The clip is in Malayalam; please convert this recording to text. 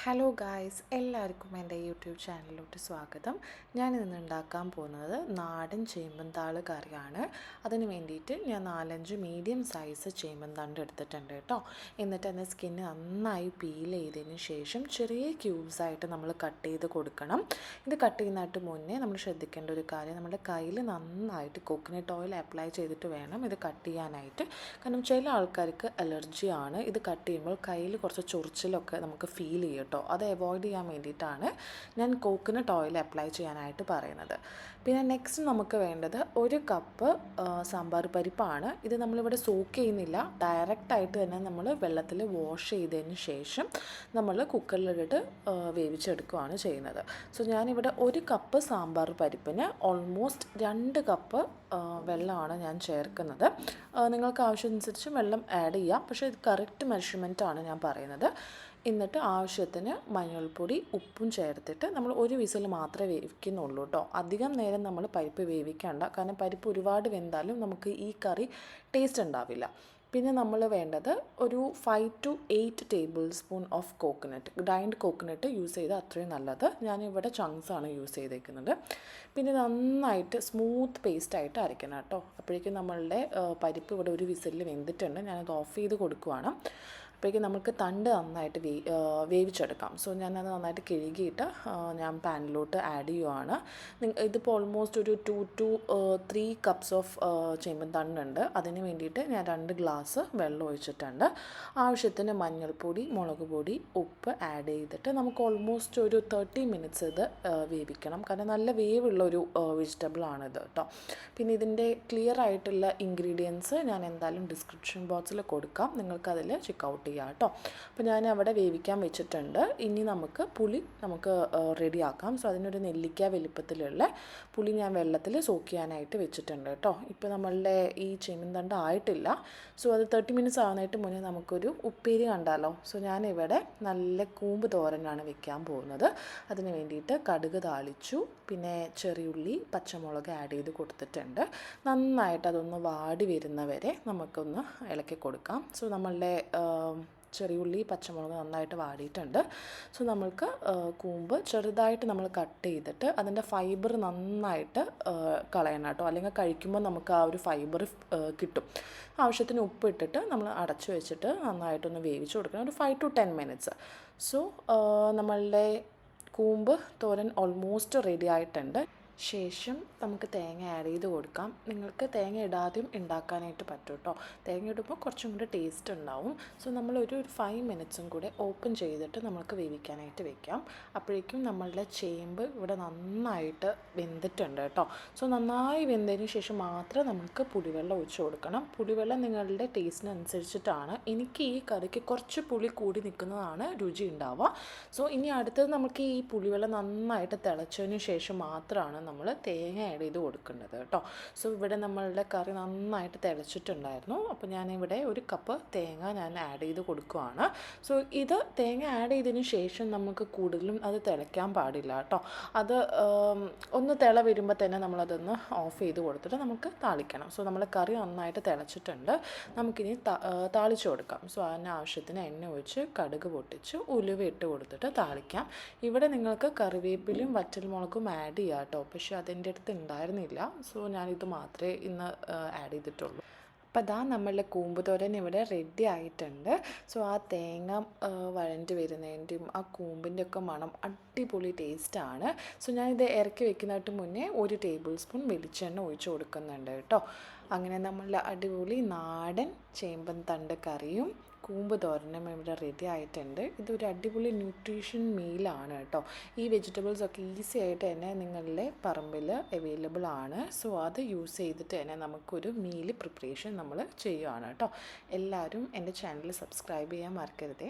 ഹലോ ഗായ്സ്, എല്ലാവർക്കും എൻ്റെ യൂട്യൂബ് ചാനലിലോട്ട് സ്വാഗതം. ഞാനിന്ന് ഉണ്ടാക്കാൻ പോകുന്നത് നാടൻ ചേമ്പന്താള് കറിയാണ്. അതിന് വേണ്ടിയിട്ട് ഞാൻ 4-5 മീഡിയം സൈസ് ചേമ്പന്താണ്ട് എടുത്തിട്ടുണ്ട് കേട്ടോ. എന്നിട്ട് അതിൻ്റെ സ്കിന്ന് നന്നായി പീൽ ചെയ്തതിന് ശേഷം ചെറിയ ക്യൂബ്സായിട്ട് നമ്മൾ കട്ട് ചെയ്ത് കൊടുക്കണം. ഇത് കട്ട് ചെയ്യുന്നതായിട്ട് മുന്നേ നമ്മൾ ശ്രദ്ധിക്കേണ്ട ഒരു കാര്യം, നമ്മുടെ കയ്യിൽ നന്നായിട്ട് കോക്കനട്ട് ഓയിൽ അപ്ലൈ ചെയ്തിട്ട് വേണം ഇത് കട്ട് ചെയ്യാനായിട്ട്. കാരണം ചില ആൾക്കാർക്ക് അലർജിയാണ്. ഇത് കട്ട് ചെയ്യുമ്പോൾ കയ്യിൽ കുറച്ച് ചൊറിച്ചിലൊക്കെ നമുക്ക് ഫീൽ ചെയ്യും കേട്ടോ. അത് അവോയ്ഡ് ചെയ്യാൻ വേണ്ടിയിട്ടാണ് ഞാൻ കോക്കനട്ട് ഓയിൽ അപ്ലൈ ചെയ്യാനായിട്ട് പറയുന്നത്. പിന്നെ നെക്സ്റ്റ് നമുക്ക് വേണ്ടത് 1 കപ്പ് സാമ്പാർ പരിപ്പാണ്. ഇത് നമ്മളിവിടെ സോക്ക് ചെയ്യുന്നില്ല, ഡയറക്റ്റായിട്ട് തന്നെ നമ്മൾ വെള്ളത്തിൽ വാഷ് ചെയ്തതിന് ശേഷം നമ്മൾ കുക്കറിലിട്ട് വേവിച്ചെടുക്കുകയാണ് ചെയ്യുന്നത്. സോ ഞാനിവിടെ 1 കപ്പ് സാമ്പാർ പരിപ്പിന് ഓൾമോസ്റ്റ് 2 കപ്പ് വെള്ളമാണ് ഞാൻ ചേർക്കുന്നത്. നിങ്ങൾക്ക് ആവശ്യമനുസരിച്ച് വെള്ളം ആഡ് ചെയ്യാം, പക്ഷേ ഇത് കറക്റ്റ് മെഷർമെൻറ്റാണ് ഞാൻ പറയുന്നത്. എന്നിട്ട് ആവശ്യത്തിന് മഞ്ഞൾപ്പൊടി, ഉപ്പും ചേർത്തിട്ട് നമ്മൾ 1 വിസിൽ മാത്രമേ വേവിക്കുന്നുള്ളൂ കേട്ടോ. അധികം നേരം നമ്മൾ പരിപ്പ് വേവിക്കേണ്ട, കാരണം പരിപ്പ് ഒരുപാട് വെന്താലും നമുക്ക് ഈ കറി ടേസ്റ്റ് ഉണ്ടാവില്ല. പിന്നെ നമ്മൾ വേണ്ടത് ഒരു 5 to 8 table spoon of coconut, grind coconut use ചെയ്താൽ അത്രയും നല്ലത്. ഞാനിവിടെ ചങ്ക്സാണ് യൂസ് ചെയ്തേക്കുന്നത്. പിന്നെ നന്നായിട്ട് സ്മൂത്ത് പേസ്റ്റായിട്ട് അരയ്ക്കണം കേട്ടോ. അപ്പോഴേക്കും നമ്മളുടെ പരിപ്പ് ഇവിടെ 1 വിസിലിൽ വെന്തിട്ടുണ്ട്. ഞാനത് ഓഫ് ചെയ്ത് കൊടുക്കുവാണ്. അപ്പോഴേക്കും നമുക്ക് തണ്ട് നന്നായിട്ട് വേവിച്ചെടുക്കാം. സോ ഞാനത് നന്നായിട്ട് കഴുകിയിട്ട് ഞാൻ പാനിലോട്ട് ആഡ് ചെയ്യുവാണ്. ഇതിപ്പോൾ ഓൾമോസ്റ്റ് ഒരു 2 to 3 കപ്സ് ഓഫ് ചേമ്പന്തണ്ടുണ്ട്. അതിന് വേണ്ടിയിട്ട് ഞാൻ 2 ഗ്ലാസ് വെള്ളം ഒഴിച്ചിട്ടുണ്ട്. ആവശ്യത്തിന് മഞ്ഞൾപ്പൊടി, മുളക് പൊടി, ഉപ്പ് ആഡ് ചെയ്തിട്ട് നമുക്ക് ഓൾമോസ്റ്റ് ഒരു 30 മിനിറ്റ്സ് ഇത് വേവിക്കണം. കാരണം നല്ല വേവുള്ളൊരു വെജിറ്റബിളാണിത് കേട്ടോ. പിന്നെ ഇതിൻ്റെ ക്ലിയർ ആയിട്ടുള്ള ഇൻഗ്രീഡിയൻസ് ഞാൻ എന്തായാലും ഡിസ്ക്രിപ്ഷൻ ബോക്സിൽ കൊടുക്കാം, നിങ്ങൾക്കതിൽ ചെക്കൗട്ട് ചെയ്യാം കേട്ടോ. അപ്പോൾ ഞാൻ അവിടെ വേവിക്കാൻ വെച്ചിട്ടുണ്ട്. ഇനി പുളി നമുക്ക് റെഡിയാക്കാം. സോ അതിനൊരു നെല്ലിക്ക വലിപ്പത്തിലുള്ള പുളി ഞാൻ വെള്ളത്തിൽ സോക്ക് ചെയ്യാനായിട്ട് വെച്ചിട്ടുണ്ട് കേട്ടോ. ഇപ്പോൾ നമ്മളുടെ ഈ ചേമ്പന്തണ്ട് ആയിട്ടില്ല. സോ അത് 30 മിനിറ്റ്സ് ആവുന്നതായിട്ട് മുന്നേ നമുക്കൊരു ഉപ്പേരി കണ്ടാലോ. സോ ഞാനിവിടെ നല്ല കൂമ്പ് തോരനാണ് വെക്കാൻ പോകുന്നത്. അതിന് വേണ്ടിയിട്ട് കടുക് താളിച്ചു, പിന്നെ ചെറിയുള്ളി, പച്ചമുളക് ആഡ് ചെയ്ത് കൊടുത്തിട്ടുണ്ട്. നന്നായിട്ട് അതൊന്ന് വാടി വരുന്നവരെ നമുക്കൊന്ന് ഇളക്കി കൊടുക്കാം. സോ നമ്മളുടെ ചെറിയുള്ളി, പച്ചമുളക് നന്നായിട്ട് വാടിയിട്ടുണ്ട്. സോ നമ്മൾക്ക് കൂമ്പ് ചെറുതായിട്ട് നമ്മൾ കട്ട് ചെയ്തിട്ട് അതിൻ്റെ ഫൈബർ നന്നായിട്ട് കളയണം കേട്ടോ. അല്ലെങ്കിൽ കഴിക്കുമ്പോൾ നമുക്ക് ആ ഒരു ഫൈബർ കിട്ടും. ആവശ്യത്തിന് ഉപ്പ് ഇട്ടിട്ട് നമ്മൾ അടച്ചു വെച്ചിട്ട് നന്നായിട്ടൊന്ന് വേവിച്ച് കൊടുക്കണം, ഒരു 5 to 10 മിനിറ്റ്സ്. സോ നമ്മളുടെ കൂമ്പ് തോരൻ ഓൾമോസ്റ്റ് റെഡി ആയിട്ടുണ്ട്. ശേഷം നമുക്ക് തേങ്ങ ആഡ് ചെയ്ത് കൊടുക്കാം. നിങ്ങൾക്ക് തേങ്ങ ഇടാതെയും ഉണ്ടാക്കാനായിട്ട് പറ്റും കേട്ടോ. തേങ്ങ ഇടുമ്പോൾ കുറച്ചും കൂടി ടേസ്റ്റ് ഉണ്ടാവും. സോ നമ്മളൊരു 5 മിനിറ്റ്സും കൂടെ ഓപ്പൺ ചെയ്തിട്ട് നമുക്ക് വേവിക്കാനായിട്ട് വെക്കാം. അപ്പോഴേക്കും നമ്മളുടെ ചേമ്പ് ഇവിടെ നന്നായിട്ട് വെന്തിട്ടുണ്ട് കേട്ടോ. സോ നന്നായി വെന്തതിന് ശേഷം മാത്രം നമുക്ക് പുളിവെള്ളം ഒഴിച്ച് കൊടുക്കണം. പുളിവെള്ളം നിങ്ങളുടെ ടേസ്റ്റിനനുസരിച്ചിട്ടാണ്. എനിക്ക് ഈ കറിക്ക് കുറച്ച് പുളി കൂടി നിൽക്കുന്നതാണ് രുചി ഉണ്ടാവുക. സോ ഇനി അടുത്തത് നമുക്ക് ഈ പുളിവെള്ളം നന്നായിട്ട് തിളച്ചതിന് ശേഷം മാത്രമാണ് നമ്മൾ തേങ്ങ ആഡ് ചെയ്ത് കൊടുക്കേണ്ടത് കേട്ടോ. സോ ഇവിടെ നമ്മളുടെ കറി നന്നായിട്ട് തിളച്ചിട്ടുണ്ടായിരുന്നു. അപ്പോൾ ഞാനിവിടെ 1 കപ്പ് തേങ്ങ ഞാൻ ആഡ് ചെയ്ത് കൊടുക്കുകയാണ്. സോ ഇത് തേങ്ങ ആഡ് ചെയ്തതിന് ശേഷം നമുക്ക് കൂടുതലും അത് തിളയ്ക്കാൻ പാടില്ല കേട്ടോ. അത് ഒന്ന് തിള വരുമ്പോൾ തന്നെ നമ്മളതൊന്ന് ഓഫ് ചെയ്ത് കൊടുത്തിട്ട് നമുക്ക് താളിക്കണം. സോ നമ്മൾ കറി നന്നായിട്ട് തിളച്ചിട്ടുണ്ട്. നമുക്കിനി താളിച്ച് കൊടുക്കാം. സോ അതിന് ആവശ്യത്തിന് എണ്ണ ഒഴിച്ച് കടുക് പൊട്ടിച്ച് ഉലുവ ഇട്ട് കൊടുത്തിട്ട് താളിക്കാം. ഇവിടെ നിങ്ങൾക്ക് കറിവേപ്പിലും വറ്റൽമുളകും ആഡ് ചെയ്യാം കേട്ടോ. പക്ഷേ അതെൻ്റെ അടുത്ത് ഉണ്ടായിരുന്നില്ല. സോ ഞാനിത് മാത്രമേ ഇന്ന് ആഡ് ചെയ്തിട്ടുള്ളൂ. അപ്പോൾ അതാ നമ്മളുടെ കൂമ്പ് തോരൻ ഇവിടെ റെഡി ആയിട്ടുണ്ട്. സോ ആ തേങ്ങ വഴണ്ടി വരുന്നതിൻ്റെയും ആ കൂമ്പിൻ്റെ ഒക്കെ മണം അടിപൊളി ടേസ്റ്റാണ്. സോ ഞാനിത് ഇറക്കി വെക്കുന്നതായിട്ട് മുന്നേ 1 ടേബിൾ സ്പൂൺ വെളിച്ചെണ്ണ ഒഴിച്ച് കൊടുക്കുന്നുണ്ട് കേട്ടോ. അങ്ങനെ നമ്മളുടെ അടിപൊളി നാടൻ ചേമ്പന്തണ്ട് കറിയും കൂമ്പ് തോരനും ഇവിടെ റെഡി ആയിട്ടുണ്ട്. ഇതൊരു അടിപൊളി ന്യൂട്രീഷൻ മീലാണ് കേട്ടോ. ഈ വെജിറ്റബിൾസൊക്കെ ഈസി ആയിട്ട് തന്നെ നിങ്ങളുടെ പറമ്പിൽ അവൈലബിൾ ആണ്. സോ അത് യൂസ് ചെയ്തിട്ട് തന്നെ നമുക്കൊരു മീൽ പ്രിപ്പറേഷൻ നമ്മൾ ചെയ്യുകയാണ് കേട്ടോ. എല്ലാവരും എൻ്റെ ചാനൽ സബ്സ്ക്രൈബ് ചെയ്യാൻ മറക്കരുതേ.